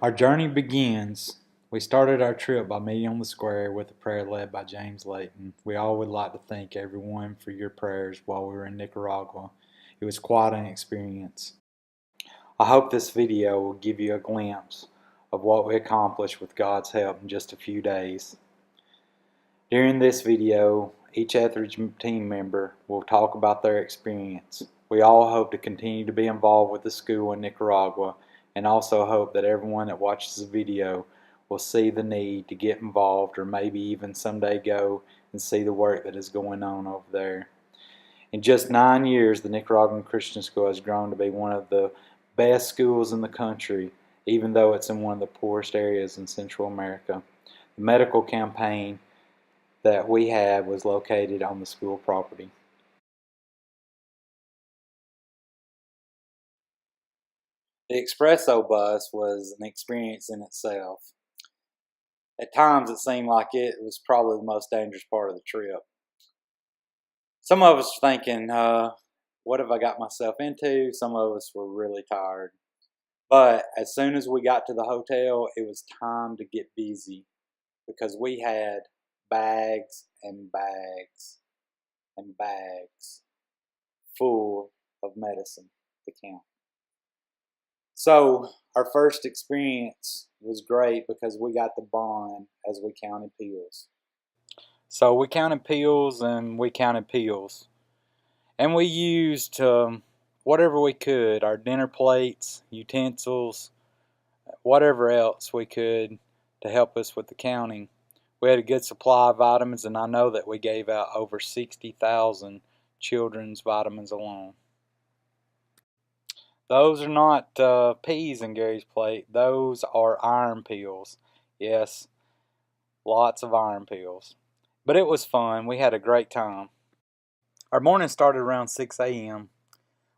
Our journey begins. We started our trip by meeting on the square with a prayer led by James Layton. We all would like to thank everyone for your prayers while we were in Nicaragua. It was quite an experience. I hope this video will give you a glimpse of what we accomplished with God's help in just a few days. During this video, each Etheridge team member will talk about their experience. We all hope to continue to be involved with the school in Nicaragua, and also hope that everyone that watches the video will see the need to get involved, or maybe even someday go and see the work that is going on over there. In just 9 years, the Nicaraguan Christian School has grown to be one of the best schools in the country, even though it's in one of the poorest areas in Central America. The medical campaign that we had was located on the school property. The espresso bus was an experience in itself. At times it seemed like it was probably the most dangerous part of the trip. Some of us were thinking, what have I got myself into? Some of us were really tired. But as soon as we got to the hotel, it was time to get busy, because we had bags and bags and bags full of medicine to count. So our first experience was great because we got to bond as we counted pills. So we counted pills and we counted pills. And we used whatever we could, our dinner plates, utensils, whatever else we could to help us with the counting. We had a good supply of vitamins, and I know that we gave out over 60,000 children's vitamins alone. Those are not peas in Gary's plate. Those are iron pills. Yes, lots of iron pills. But it was fun. We had a great time. Our morning started around 6 a.m.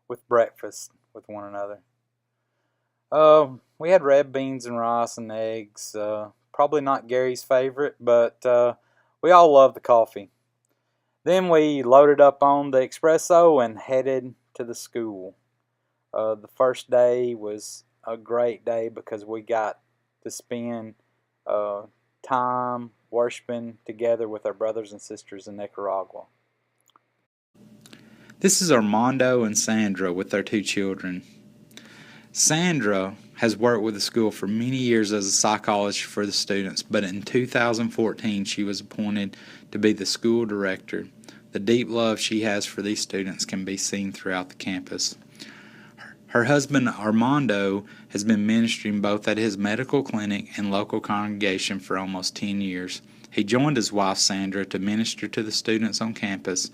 with breakfast with one another. We had red beans and rice and eggs. Probably not Gary's favorite, but we all loved the coffee. Then we loaded up on the espresso and headed to the school. The first day was a great day because we got to spend time worshiping together with our brothers and sisters in Nicaragua. This is Armando and Sandra with their 2 children. Sandra has worked with the school for many years as a psychologist for the students, but in 2014 she was appointed to be the school director. The deep love she has for these students can be seen throughout the campus. Her husband Armando has been ministering both at his medical clinic and local congregation for almost 10 years. He joined his wife Sandra to minister to the students on campus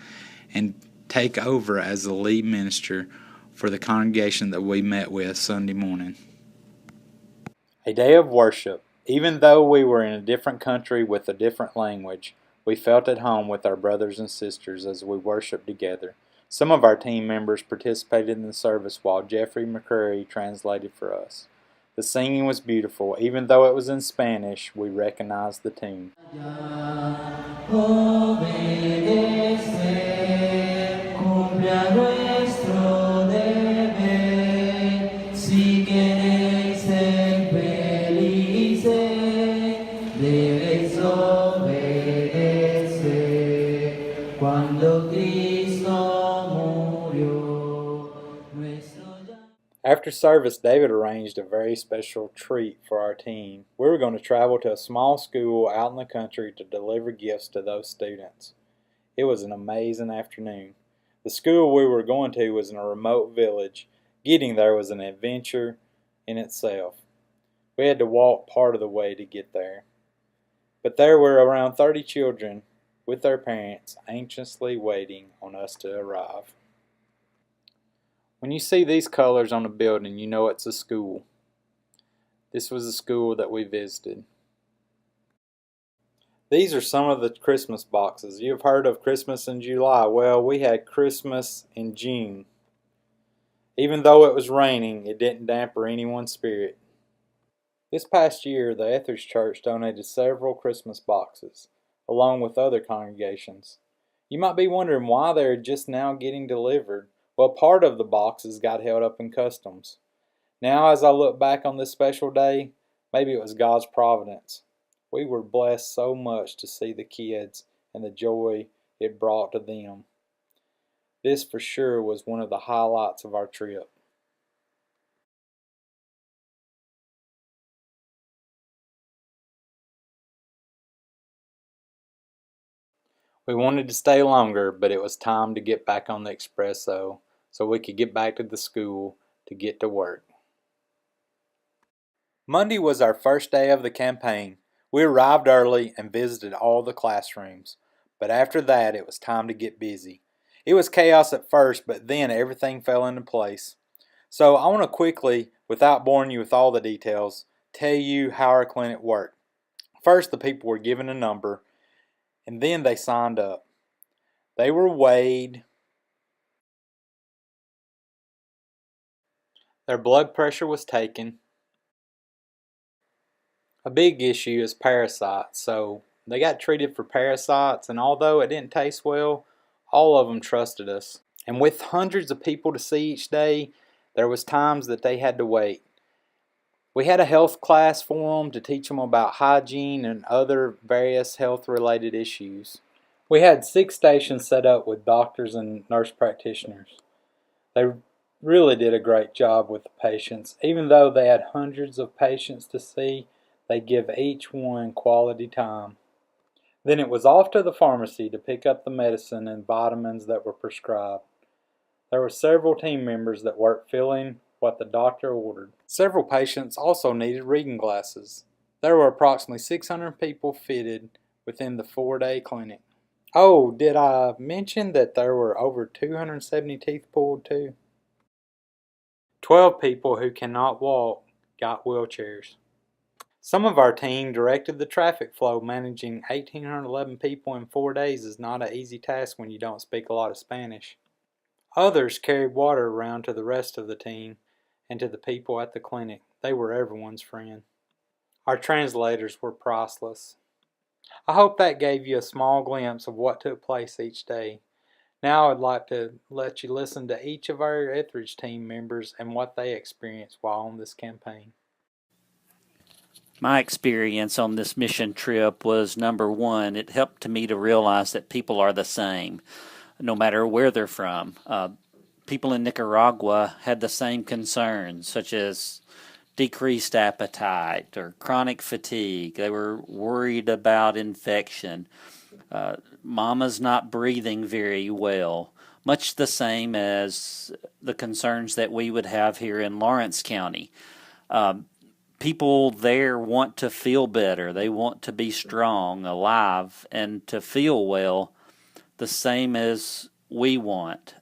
and take over as the lead minister for the congregation that we met with Sunday morning. A day of worship. Even though we were in a different country with a different language, we felt at home with our brothers and sisters as we worshiped together. Some of our team members participated in the service while Jeffrey McCurry translated for us. The singing was beautiful. Even though it was in Spanish, we recognized the tune. After service, David arranged a very special treat for our team. We were going to travel to a small school out in the country to deliver gifts to those students. It was an amazing afternoon. The school we were going to was in a remote village. Getting there was an adventure in itself. We had to walk part of the way to get there. But there were around 30 children with their parents anxiously waiting on us to arrive. When you see these colors on a building, you know it's a school. This was the school that we visited. These are some of the Christmas boxes. You've heard of Christmas in July. Well, we had Christmas in June. Even though it was raining, it didn't dampen anyone's spirit. This past year, the Etheridge Church donated several Christmas boxes, along with other congregations. You might be wondering why they're just now getting delivered. Well, part of the boxes got held up in customs. Now, as I look back on this special day, Maybe it was God's providence. We were blessed so much to see the kids and the joy it brought to them. This for sure was one of the highlights of our trip. We wanted to stay longer, but it was time to get back on the espresso so we could get back to the school to get to work. Monday was our first day of the campaign. We arrived early and visited all the classrooms, but after that it was time to get busy. It was chaos at first, but then everything fell into place. So I want to quickly, without boring you with all the details, tell you how our clinic worked. First, the people were given a number, and then they signed up. They were weighed, their blood pressure was taken. A big issue is parasites, so they got treated for parasites, and although it didn't taste well, all of them trusted us. And with hundreds of people to see each day, there was times that they had to wait. We had a health class for them to teach them about hygiene and other various health-related issues. We had 6 stations set up with doctors and nurse practitioners. They really did a great job with the patients. Even though they had hundreds of patients to see, they give each one quality time. Then it was off to the pharmacy to pick up the medicine and vitamins that were prescribed. There were several team members that worked filling what the doctor ordered. Several patients also needed reading glasses. There were approximately 600 people fitted within the 4-day clinic. Oh, did I mention that there were over 270 teeth pulled too? 12 people who cannot walk got wheelchairs. Some of our team directed the traffic flow. Managing 1,811 people in 4 days is not an easy task when you don't speak a lot of Spanish. Others carried water around to the rest of the team and to the people at the clinic. They were everyone's friend. Our translators were priceless. I hope that gave you a small glimpse of what took place each day. Now I'd like to let you listen to each of our Etheridge team members and what they experienced while on this campaign. My experience on this mission trip was, number one, it helped me to realize that people are the same, no matter where they're from. People in Nicaragua had the same concerns, such as decreased appetite or chronic fatigue. They were worried about infection. Mama's not breathing very well, much the same as the concerns that we would have here in Lawrence County. People there want to feel better. They want to be strong, alive, and to feel well, the same as we want.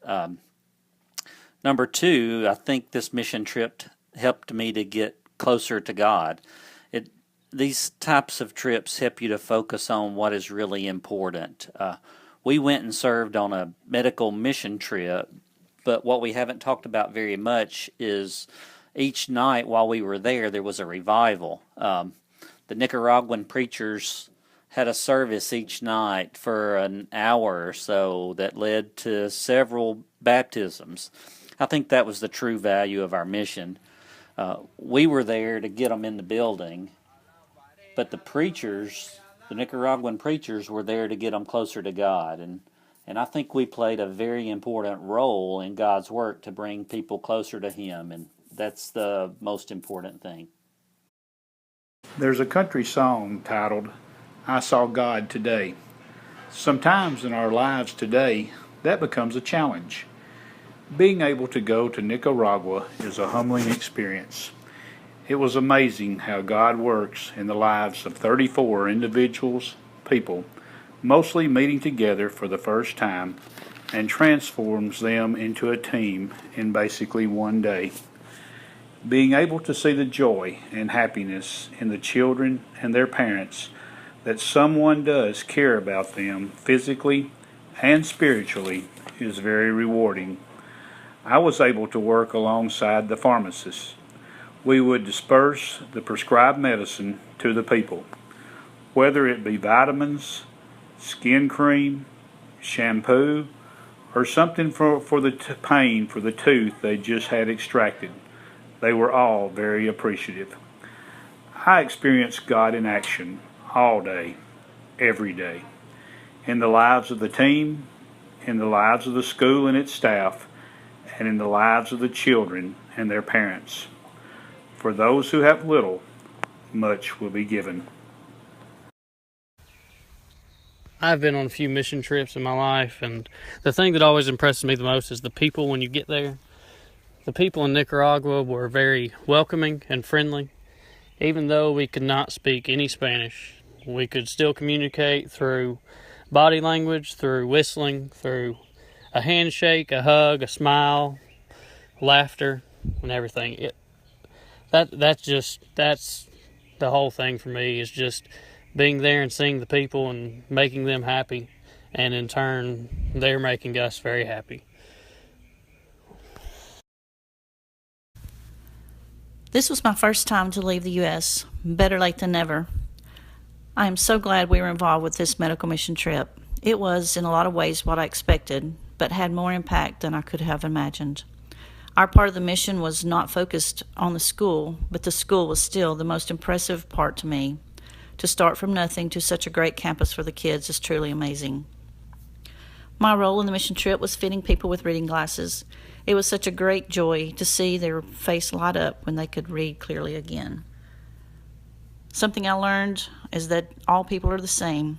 Number two, I think this mission trip helped me to get closer to God. These types of trips help you to focus on what is really important. We went and served on a medical mission trip, but what we haven't talked about very much is each night while we were there was a revival. The Nicaraguan preachers had a service each night for an hour or so that led to several baptisms. I think that was the true value of our mission. We were there to get them in the building, but the Nicaraguan preachers were there to get them closer to God. And I think we played a very important role in God's work to bring people closer to Him, and that's the most important thing. There's a country song titled, "I Saw God Today." Sometimes in our lives today, that becomes a challenge. Being able to go to Nicaragua is a humbling experience. It was amazing how God works in the lives of 34 people, mostly meeting together for the first time, and transforms them into a team in basically one day. Being able to see the joy and happiness in the children and their parents that someone does care about them physically and spiritually is very rewarding. I was able to work alongside the pharmacist. We would disperse the prescribed medicine to the people, whether it be vitamins, skin cream, shampoo, or something for the pain for the tooth they just had extracted. They were all very appreciative. I experienced God in action all day, every day, in the lives of the team, in the lives of the school and its staff, and in the lives of the children and their parents. For those who have little, much will be given. I've been on a few mission trips in my life, and the thing that always impresses me the most is the people when you get there. The people in Nicaragua were very welcoming and friendly. Even though we could not speak any Spanish, we could still communicate through body language, through whistling, through a handshake, a hug, a smile, laughter, and everything. That's the whole thing for me, is just being there and seeing the people and making them happy, and in turn they're making us very happy. This was my first time to leave the U.S. Better late than never. I am so glad we were involved with this medical mission trip. It was, in a lot of ways, what I expected, but had more impact than I could have imagined. Our part of the mission was not focused on the school, but the school was still the most impressive part to me. To start from nothing to such a great campus for the kids is truly amazing. My role in the mission trip was fitting people with reading glasses. It was such a great joy to see their face light up when they could read clearly again. Something I learned is that all people are the same,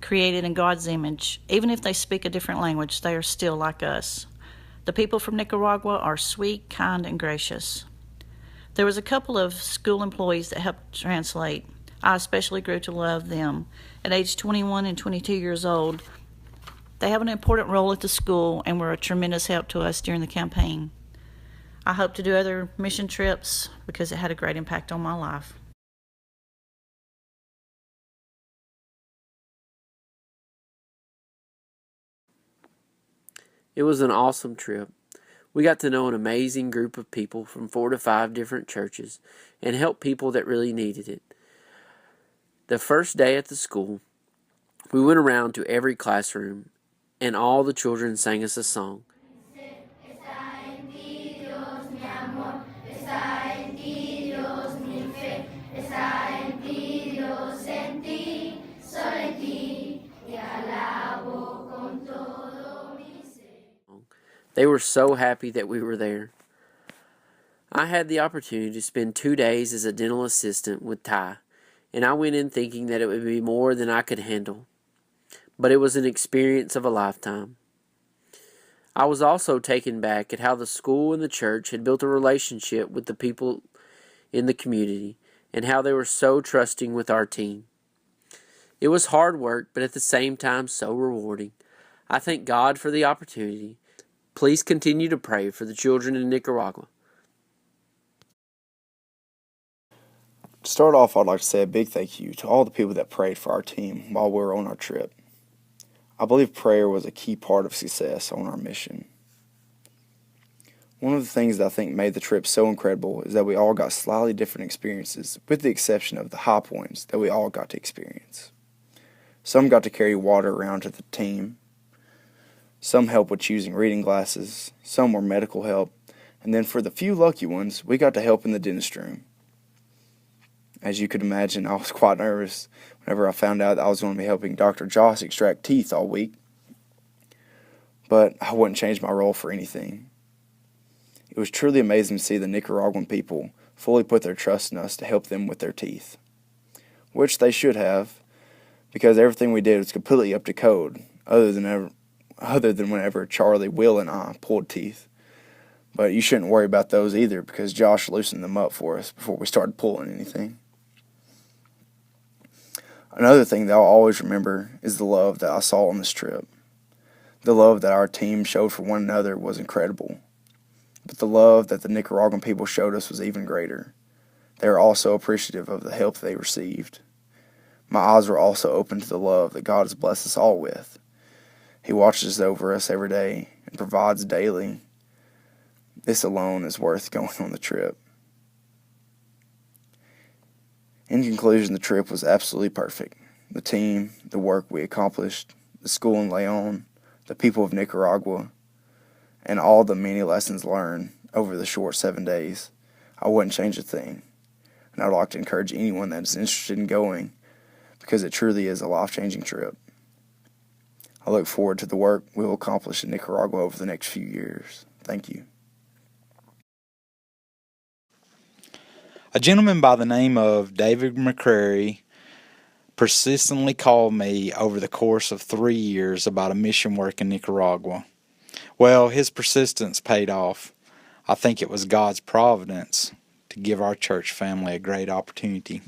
created in God's image. Even if they speak a different language, they are still like us. The people from Nicaragua are sweet, kind, and gracious. There was a couple of school employees that helped translate. I especially grew to love them. At age 21 and 22 years old, they have an important role at the school and were a tremendous help to us during the campaign. I hope to do other mission trips because it had a great impact on my life. It was an awesome trip. We got to know an amazing group of people from 4 to 5 different churches and help people that really needed it. The first day at the school, we went around to every classroom and all the children sang us a song. They were so happy that we were there. I had the opportunity to spend 2 days as a dental assistant with Ty, and I went in thinking that it would be more than I could handle. But it was an experience of a lifetime. I was also taken back at how the school and the church had built a relationship with the people in the community and how they were so trusting with our team. It was hard work, but at the same time so rewarding. I thank God for the opportunity. Please continue to pray for the children in Nicaragua. To start off, I'd like to say a big thank you to all the people that prayed for our team while we were on our trip. I believe prayer was a key part of success on our mission. One of the things that I think made the trip so incredible is that we all got slightly different experiences, with the exception of the high points that we all got to experience. Some got to carry water around to the team. Some helped with choosing reading glasses. Some were medical help. And then for the few lucky ones, we got to help in the dentist room. As you could imagine, I was quite nervous whenever I found out that I was going to be helping Dr. Joss extract teeth all week. But I wouldn't change my role for anything. It was truly amazing to see the Nicaraguan people fully put their trust in us to help them with their teeth, which they should have, because everything we did was completely up to code, other than whenever Charlie, Will, and I pulled teeth. But you shouldn't worry about those either, because Josh loosened them up for us before we started pulling anything. Another thing that I'll always remember is the love that I saw on this trip. The love that our team showed for one another was incredible. But the love that the Nicaraguan people showed us was even greater. They were also appreciative of the help they received. My eyes were also open to the love that God has blessed us all with. He watches over us every day and provides daily. This alone is worth going on the trip. In conclusion, the trip was absolutely perfect. The team, the work we accomplished, the school in Leon, the people of Nicaragua, and all the many lessons learned over the short 7 days. I wouldn't change a thing. and I'd like to encourage anyone that is interested in going because it truly is a life-changing trip. I look forward to the work we will accomplish in Nicaragua over the next few years. Thank you. A gentleman by the name of David McCrary persistently called me over the course of 3 years about a mission work in Nicaragua. Well, his persistence paid off. I think it was God's providence to give our church family a great opportunity.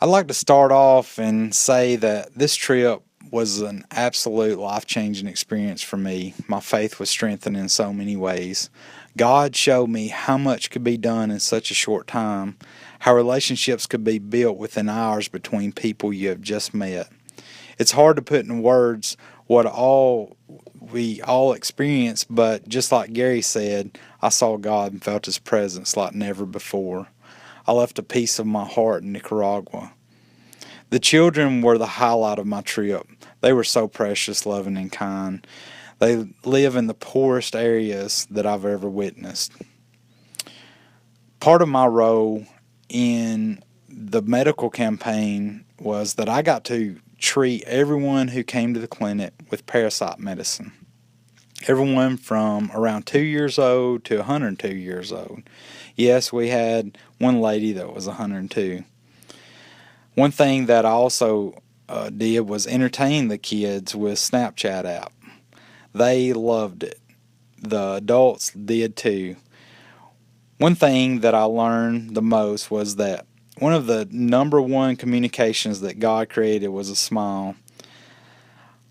I'd like to start off and say that this trip was an absolute life-changing experience for me. My faith was strengthened in so many ways. God showed me how much could be done in such a short time, how relationships could be built within hours between people you have just met. It's hard to put in words what we all experienced, but just like Gary said, I saw God and felt His presence like never before. I left a piece of my heart in Nicaragua. The children were the highlight of my trip. They were so precious, loving, and kind. They live in the poorest areas that I've ever witnessed. Part of my role in the medical campaign was that I got to treat everyone who came to the clinic with parasite medicine. Everyone from around 2 years old to 102 years old. Yes, we had one lady that was 102. One thing that I also did was entertain the kids with Snapchat app. They loved it. The adults did too. One thing that I learned the most was that one of the number one communications that God created was a smile.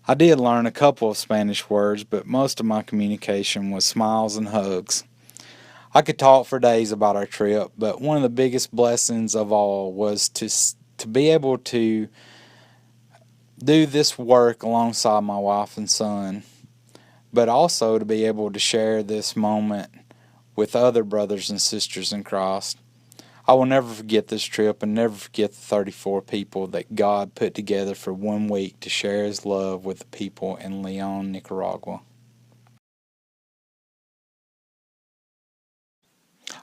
I did learn a couple of Spanish words, but most of my communication was smiles and hugs. I could talk for days about our trip, but one of the biggest blessings of all was to be able to do this work alongside my wife and son, but also to be able to share this moment with other brothers and sisters in Christ. I will never forget this trip and never forget the 34 people that God put together for 1 week to share His love with the people in Leon, Nicaragua.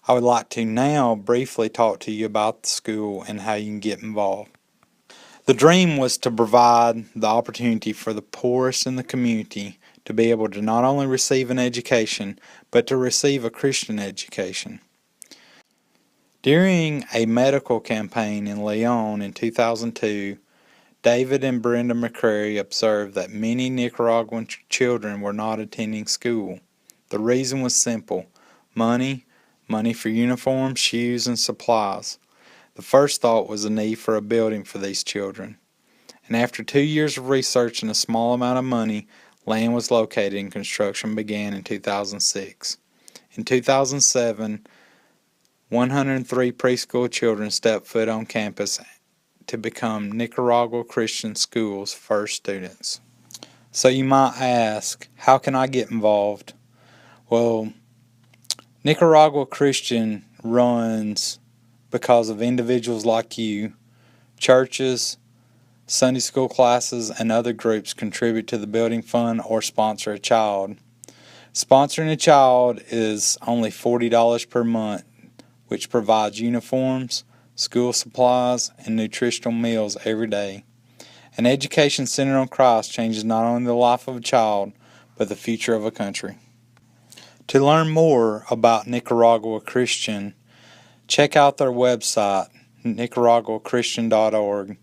I would like to now briefly talk to you about the school and how you can get involved. The dream was to provide the opportunity for the poorest in the community to be able to not only receive an education, but to receive a Christian education. During a medical campaign in Leon in 2002, David and Brenda McCrary observed that many Nicaraguan children were not attending school. The reason was simple: money for uniforms, shoes, and supplies. The first thought was the need for a building for these children. And after 2 years of research and a small amount of money, land was located and construction began in 2006. In 2007, 103 preschool children stepped foot on campus to become Nicaragua Christian School's first students. So you might ask, how can I get involved? Well, Nicaragua Christian runs because of individuals like you. Churches, Sunday school classes, and other groups contribute to the building fund or sponsor a child. Sponsoring a child is only $40 per month, which provides uniforms, school supplies, and nutritional meals every day. An education centered on Christ changes not only the life of a child, but the future of a country. To learn more about Nicaragua Christian, check out their website, nicaraguachristian.org,